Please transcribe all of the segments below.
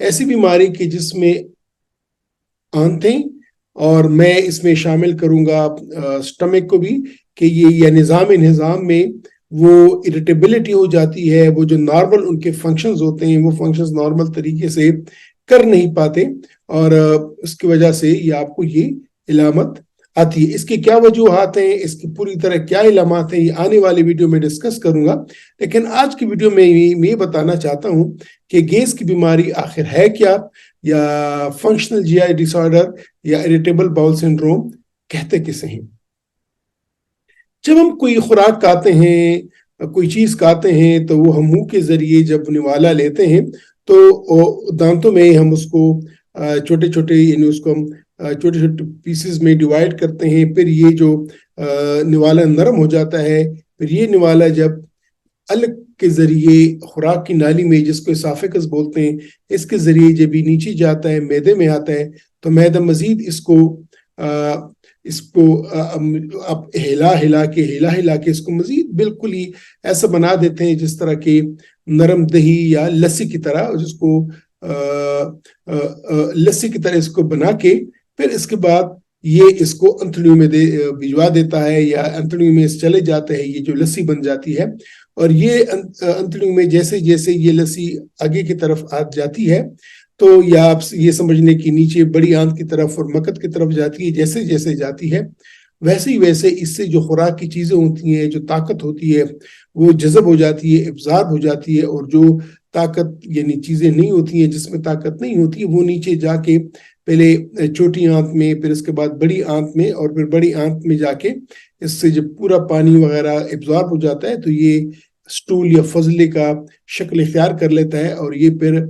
ایسی بیماری کی جس میں آنتیں، اور میں اس میں شامل کروں گا سٹمک کو بھی، کہ یہ یا نظام میں وہ اریٹیبلٹی ہو جاتی ہے، وہ جو نارمل ان کے فنکشنز ہوتے ہیں وہ فنکشنز نارمل طریقے سے کر نہیں پاتے، اور اس کی وجہ سے یہ آپ کو یہ علامت آتی ہے۔ اس کے کیا وجوہات ہیں، اس کی پوری طرح کیا علامات ہیں، یہ آنے والی ویڈیو میں ڈسکس کروں گا، لیکن آج کی ویڈیو میں یہ بتانا چاہتا ہوں کہ گیز کی بیماری آخر ہے کیا، یا فنکشنل جی آئی ڈس آرڈر یا اریٹیبل باؤل سنڈروم کہتے کسے ہیں۔ جب ہم کوئی خوراک کھاتے ہیں، کوئی چیز کھاتے ہیں، تو وہ ہم منہ کے ذریعے جب نوالا لیتے ہیں تو دانتوں میں ہم اس کو چھوٹے چھوٹے، یعنی اس کو ہم چھوٹے چھوٹے پیسز میں ڈیوائڈ کرتے ہیں، پھر یہ جو نوالا نرم ہو جاتا ہے، پھر یہ نوالا جب الگ کے ذریعے خوراک کی نالی میں، جس کو اسافیکس بولتے ہیں، اس کے ذریعے جب یہ نیچے جاتا ہے، معدے میں آتا ہے، تو معدہ مزید اس کو آپ ہلا کے اس کو مزید بالکل ہی ایسا بنا دیتے ہیں جس طرح کے نرم دہی یا لسی کی طرح، جس کو لسی کی طرح اس کو بنا کے پھر اس کے بعد یہ اس کو انتڑیوں میں بھجوا دیتا ہے، یا انتڑیوں میں چلے جاتے ہیں، یہ جو لسی بن جاتی ہے۔ اور یہ انتڑیوں میں جیسے جیسے یہ لسی آگے کی طرف آ جاتی ہے، تو یا آپ یہ سمجھنے کی نیچے بڑی آنت کی طرف اور مکت کی طرف جاتی ہے، جیسے جیسے جاتی ہے ویسے ہی ویسے اس سے جو خوراک کی چیزیں ہوتی ہیں، جو طاقت ہوتی ہے، وہ جذب ہو جاتی ہے، ابزارب ہو جاتی ہے، اور جو طاقت یعنی چیزیں نہیں ہوتی ہیں، جس میں طاقت نہیں ہوتی، وہ نیچے جا کے پہلے چھوٹی آنت میں، پھر اس کے بعد بڑی آنت میں، اور پھر بڑی آنت میں جا کے اس سے جب پورا پانی وغیرہ ابزارب ہو جاتا ہے تو یہ سٹول یا فضلے کا شکل اختیار کر لیتا ہے، اور یہ پھر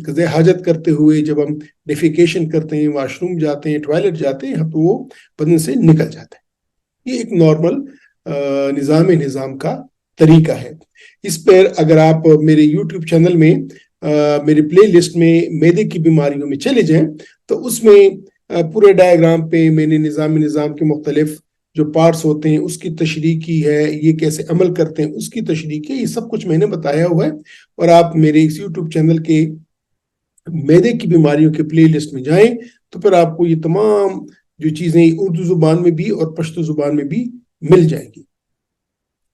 قضاء حاجت کرتے ہوئے جب ہم ڈیفیکیشن کرتے ہیں، واش روم جاتے ہیں، ٹوائلٹ جاتے ہیں، تو وہ بدن سے نکل جاتا ہے۔ یہ ایک نارمل نظام کا طریقہ ہے۔ اس پر اگر آپ میرے یوٹیوب چینل میں میرے پلے لسٹ میں معدے کی بیماریوں میں چلے جائیں تو اس میں پورے ڈائیگرام پہ میں نے نظام کے مختلف جو پارٹس ہوتے ہیں اس کی تشریح کی ہے، یہ کیسے عمل کرتے ہیں اس کی تشریح کی، یہ سب کچھ میں نے بتایا ہوا ہے۔ اور آپ میرے اس یوٹیوب چینل کے معدے کی بیماریوں کے پلے لسٹ میں جائیں تو پھر آپ کو یہ تمام جو چیزیں اردو زبان میں بھی اور پشتو زبان میں بھی مل جائیں گی۔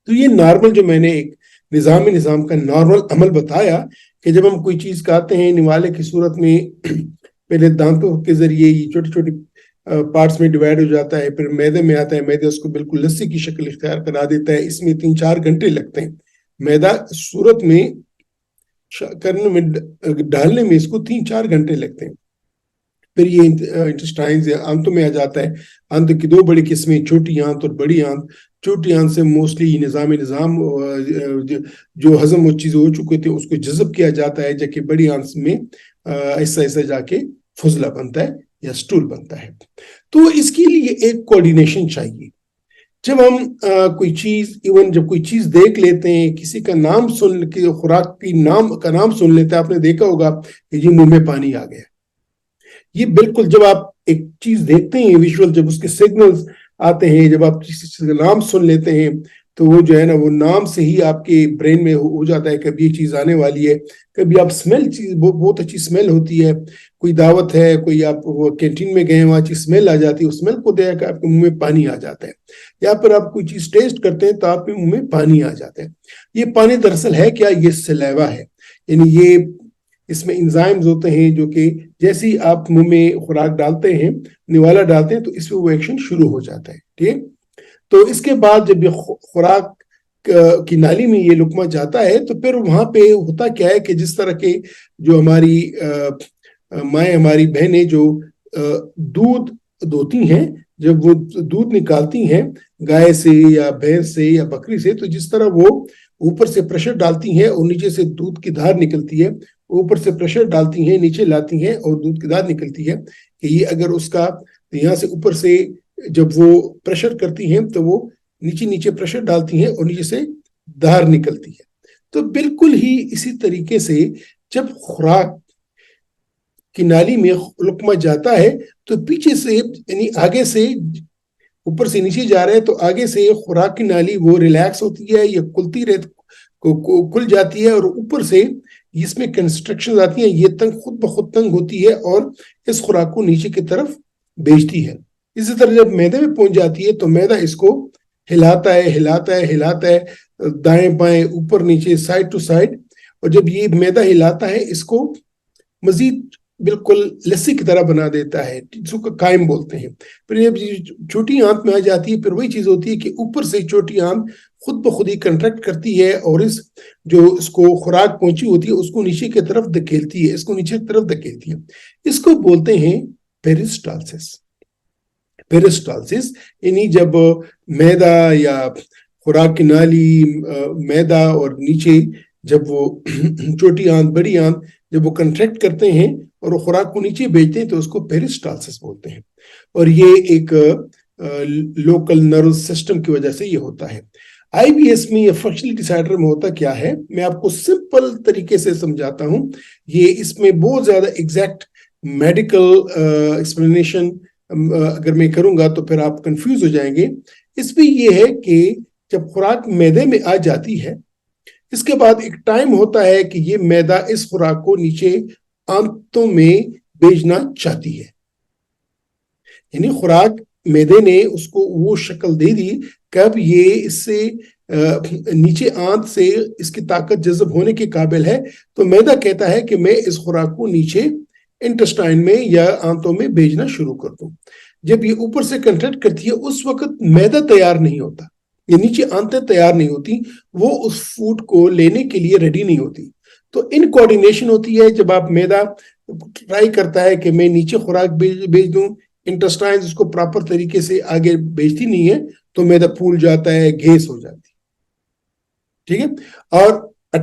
تو یہ نارمل جو میں نے ایک نظام کا نارمل عمل بتایا کہ جب ہم کوئی چیز کھاتے ہیں نوالے کی صورت میں، پہلے دانتوں کے ذریعے یہ چھوٹی چھوٹی پارٹس میں ڈیوائڈ ہو جاتا ہے، پھر معدے میں آتا ہے، معدہ اس کو بالکل لسی کی شکل اختیار کرا دیتا ہے۔ اس میں 3-4 گھنٹے لگتے ہیں، معدہ صورت میں کرنے میں ڈالنے میں اس کو 3-4 گھنٹے لگتے ہیں۔ پھر یہ انٹسٹائنز یا آنتوں میں آ جاتا ہے۔ آنت کی 2 بڑی قسمیں، چھوٹی آنت اور بڑی آنت۔ چھوٹی آنت سے موسٹلی نظام جو ہضم وہ چیزیں ہو چکے تھے اس کو جذب کیا جاتا ہے، جبکہ بڑی آنت میں ایسا ایسا جا کے فضلہ بنتا ہے یا سٹول بنتا ہے۔ تو اس کے لیے ایک کوارڈینیشن چاہیے۔ جب ہم کوئی چیز، ایون جب کوئی چیز دیکھ لیتے ہیں، کسی کا نام سن کے خوراک کی کا نام سن لیتے ہیں، آپ نے دیکھا ہوگا کہ یہ منہ میں پانی آ گیا۔ یہ بالکل جب آپ ایک چیز دیکھتے ہیں ویژول، جب اس کے سگنلز آتے ہیں، جب آپ کسی چیز کا نام سن لیتے ہیں تو وہ جو ہے نا، وہ نام سے ہی آپ کے برین میں ہو جاتا ہے کبھی یہ چیز آنے والی ہے۔ کبھی آپ سمیل، چیز بہت اچھی سمیل ہوتی ہے، کوئی دعوت ہے، کوئی آپ وہ کینٹین میں گئے، وہاں چیز سمیل آ جاتی ہے، اس سمیل کو دیکھ کر آپ کے منہ میں پانی آ جاتا ہے۔ یا پھر آپ کوئی چیز ٹیسٹ کرتے ہیں تو آپ کے منہ میں پانی آ جاتا ہے۔ یہ پانی دراصل ہے کیا؟ یہ سلیوا ہے، یعنی یہ اس میں انزائمز ہوتے ہیں جو کہ جیسے ہی آپ منہ میں خوراک ڈالتے ہیں، نوالا ڈالتے ہیں، تو اس میں وہ ایکشن شروع ہو جاتا ہے۔ ٹھیک، تو اس کے بعد جب یہ خوراک کی نالی میں یہ لقمہ جاتا ہے تو پھر وہاں پہ ہوتا کیا ہے کہ جس طرح کے جو ہماری مائیں، ہماری بہنیں جو دودھ دوتی ہیں، جب وہ دودھ نکالتی ہیں گائے سے یا بھینس سے یا بکری سے، تو جس طرح وہ اوپر سے پریشر ڈالتی ہیں اور نیچے سے دودھ کی دھار نکلتی ہے، اوپر سے پریشر ڈالتی ہیں، نیچے لاتی ہیں اور دودھ کی دھار نکلتی ہے، کہ یہ اگر اس کا یہاں سے اوپر سے جب وہ پریشر کرتی ہیں تو وہ نیچے پریشر ڈالتی ہیں اور نیچے سے دھار نکلتی ہے۔ تو بالکل ہی اسی طریقے سے جب خوراک کی نالی میں لقمہ جاتا ہے تو پیچھے سے، یعنی آگے سے اوپر سے نیچے جا رہے ہیں، تو آگے سے خوراک کی نالی وہ ریلیکس ہوتی ہے یا کھل جاتی ہے، اور اوپر سے اس میں کنسٹرکشن آتی ہیں، یہ تنگ خود بخود تنگ ہوتی ہے اور اس خوراک کو نیچے کی طرف بھیجتی ہے. اسی طرح جب میدے میں پہنچ جاتی ہے تو میدا اس کو ہلاتا ہے دائیں بائیں اوپر نیچے سائڈ ٹو سائڈ، اور جب یہ میدا ہلاتا ہے اس کو مزید بالکل لسی کی طرح بنا دیتا ہے، جس کو قائم بولتے ہیں. پھر جب چھوٹی آنت میں آ جاتی ہے، پھر وہی چیز ہوتی ہے کہ اوپر سے چھوٹی آنت خود بخود ہی کنٹریکٹ کرتی ہے اور اس کو خوراک پہنچی ہوتی ہے اس کو نیچے کی طرف دھکیلتی ہے، اس کو بولتے ہیں پیرسٹالسس. یعنی جب میدا یا خوراک کی نالی، میدا اور نیچے جب وہ چھوٹی آنت بڑی آنت جب وہ کنٹریکٹ کرتے ہیں اور وہ خوراک کو نیچے بھیجتے ہیں تو اس کو پیرسٹالسس بولتے ہیں. اور یہ ایک لوکل نرو سسٹم کی وجہ سے یہ ہوتا ہے. آئی بی ایس میں یا فنکشنل ڈسائڈر میں ہوتا کیا ہے، میں آپ کو سمپل طریقے سے سمجھاتا ہوں. اس میں بہت زیادہ ایگزیکٹ میڈیکل ایکسپلینیشن اگر میں کروں گا تو پھر آپ کنفیوز ہو جائیں گے. اس میں یہ ہے کہ جب خوراک میدے میں آ جاتی ہے، اس کے بعد ایک ٹائم ہوتا ہے کہ یہ میدا اس خوراک کو نیچے آنتوں میں بھیجنا چاہتی ہے. یعنی خوراک میدے نے اس کو وہ شکل دے دی کہ اب یہ اس سے نیچے آنت سے اس کی طاقت جذب ہونے کے قابل ہے، تو میدا کہتا ہے کہ میں اس خوراک کو نیچے انٹسٹائن میں یا آنتوں میں بھیجنا شروع کر دوں. جب یہ اوپر سے کنٹریکٹ کرتی ہے اس وقت میدا تیار نہیں ہوتا، یہ نیچے آنتیں تیار نہیں ہوتی، وہ اس فوڈ کو لینے کے لیے ریڈی نہیں ہوتی. تو ان کوارڈینیشن ہوتی ہے. جب آپ میدا ٹرائی کرتا ہے کہ میں نیچے خوراک بھیج دوں، انٹسٹائنز اس کو پراپر طریقے سے آگے بھیجتی نہیں ہے تو میدا پھول جاتا ہے، گیس ہو جاتی. ٹھیک ہے. اور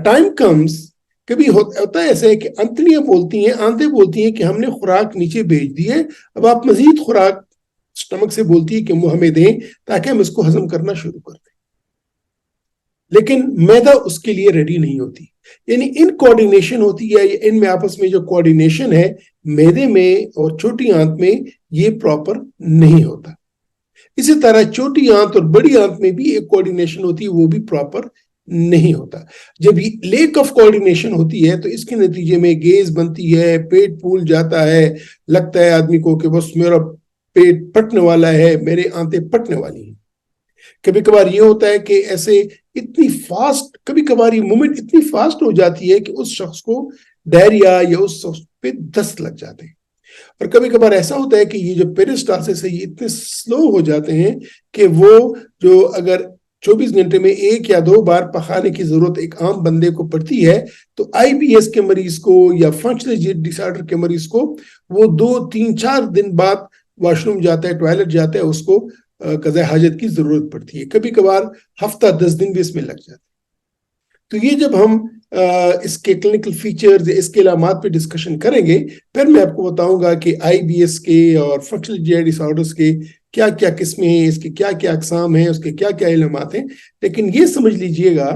ٹائم کمز، کبھی ہوتا ہے ایسا ہے کہ آنتیں بولتی ہیں کہ ہم نے خوراک نیچے بھیج دی ہے، اب آپ مزید خوراک سٹمک سے بولتی ہے کہ وہ ہمیں دیں تاکہ ہم اس کو ہضم کرنا شروع کر دیں. لیکن میدا اس کے لیے ریڈی نہیں ہوتی. یعنی ان کوارڈینیشن ہوتی ہے، ان میں آپس میں جو کوارڈینیشن ہے میدے میں اور چھوٹی آنت میں یہ پراپر نہیں ہوتا. اسی طرح چھوٹی آنت اور بڑی آنت میں بھی ایک کوارڈینیشن ہوتی ہے، وہ بھی پراپر نہیں ہوتا. جب یہ لیک آف کوارڈینیشن ہوتی ہے تو اس کے نتیجے میں گیز بنتی ہے، پیٹ پھول جاتا ہے، لگتا ہے آدمی کو کہ بس میرا پیٹ پٹنے والا ہے، میرے آنتیں پٹنے والی ہیں. کبھی کبھار یہ ہوتا ہے کہ ایسے اتنی فاسٹ، کبھی کبھار یہ مومنٹ اتنی فاسٹ ہو جاتی ہے کہ اس شخص کو ڈائریا یا اس شخص پہ دست لگ جاتے ہیں. اور کبھی کبھار ایسا ہوتا ہے کہ یہ جو پیرسٹالسس ہے یہ اتنے سلو ہو جاتے ہیں کہ وہ جو اگر 24 گھنٹے میں 1 یا 2 بار پخانے کی ضرورت ایک عام بندے کو پڑتی ہے تو آئی بی ایس کے مریض کو یا فنکشنل ڈسارڈر کے مریض کو وہ 2 3 4 دن بعد واش روم جاتا ہے، ٹوائلٹ جاتا ہے، اس کو قضاء حاجت کی ضرورت پڑتی ہے. کبھی کبھار ہفتہ 10 دن بھی اس میں لگ جاتے ہیں. تو یہ جب ہم اس کے کلینکل فیچرز اس کے علامات پہ ڈسکشن کریں گے پھر میں آپ کو بتاؤں گا کہ آئی بی ایس کے اور فنکشنل جی آئی ڈس آرڈرز کے کیا کیا قسمیں ہیں، اس کے کیا کیا اقسام ہیں، اس کے کیا کیا علامات ہیں. لیکن یہ سمجھ لیجئے گا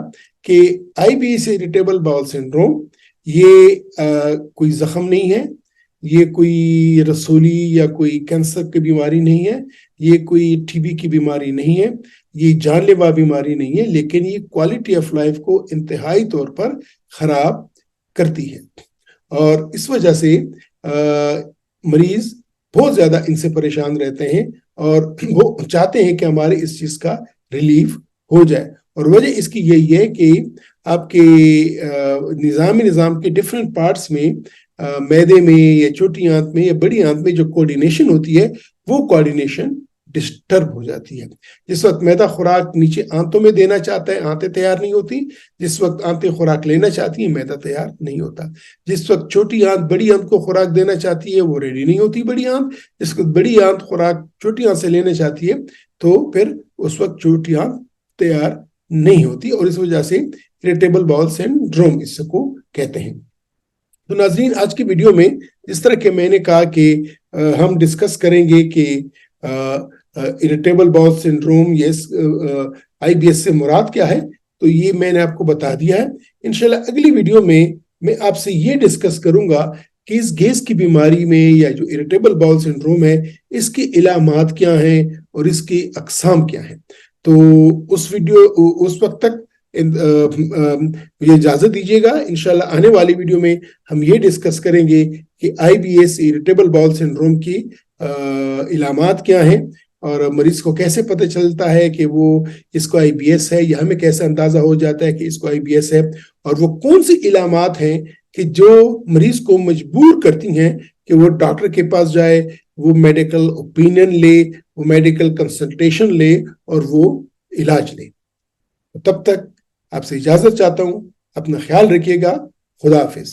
کہ I B S irritable bowel syndrome یہ کوئی زخم نہیں ہے، یہ کوئی رسولی یا کوئی کینسر کی بیماری نہیں ہے، یہ کوئی ٹی بی کی بیماری نہیں ہے، یہ جان لیوا بیماری نہیں ہے، لیکن یہ کوالٹی آف لائف کو انتہائی طور پر خراب کرتی ہے. اور اس وجہ سے مریض بہت زیادہ ان سے پریشان رہتے ہیں اور وہ چاہتے ہیں کہ ہمارے اس چیز کا ریلیف ہو جائے. اور وجہ اس کی یہی ہے کہ آپ کے نظام کے ڈیفرنٹ پارٹس میں، میدے میں یا چھوٹی آنت میں یا بڑی آنت میں جو کوارڈینیشن ہوتی ہے وہ کوارڈینیشن ڈسٹرب ہو جاتی ہے. جس وقت میدا خوراک نیچے آنتوں میں دینا چاہتا ہے آنتیں تیار نہیں ہوتی، جس وقت آنتیں خوراک لینا چاہتی ہیں میدا تیار نہیں ہوتا. جس وقت چھوٹی آنت بڑی آنت کو خوراک دینا چاہتی ہے وہ ریڈی نہیں ہوتی بڑی آنت، جس وقت بڑی آنت خوراک چھوٹی آنت سے لینا چاہتی ہے تو پھر اس وقت چھوٹی آنت تیار نہیں ہوتی، اور اس وجہ سے اریٹیبل باؤل سنڈروم اس کو کہتے ہیں. تو ناظرین آج کی ویڈیو میں جس طرح کہ میں نے کہا کہ ہم ڈسکس کریں گے کہ اریٹیبل باؤل سنڈروم یا آئی بی ایس سے مراد کیا ہے، تو یہ میں نے آپ کو بتا دیا ہے. انشاءاللہ اگلی ویڈیو میں آپ سے یہ ڈسکس کروں گا کہ اس گیس کی بیماری میں یا جو اریٹیبل باؤل سنڈروم ہے اس کی علامات کیا ہیں اور اس کی اقسام کیا ہیں. تو اس وقت تک مجھے اجازت دیجیے گا. انشاءاللہ آنے والی ویڈیو میں ہم یہ ڈسکس کریں گے کہ IBS اریٹیبل باؤل سنڈروم کی علامات کیا ہیں, اور مریض کو کیسے پتہ چلتا ہے کہ وہ اس کو IBS ہے, یا ہمیں کیسے اندازہ ہو جاتا ہے کہ اس کو IBS ہے, اور وہ کون سی علامات ہیں کہ جو مریض کو مجبور کرتی ہیں کہ وہ ڈاکٹر کے پاس جائے, وہ میڈیکل اوپینین لے, وہ میڈیکل کنسلٹیشن لے اور وہ علاج لے. تب تک آپ سے اجازت چاہتا ہوں. اپنا خیال رکھیے گا. خدا حافظ.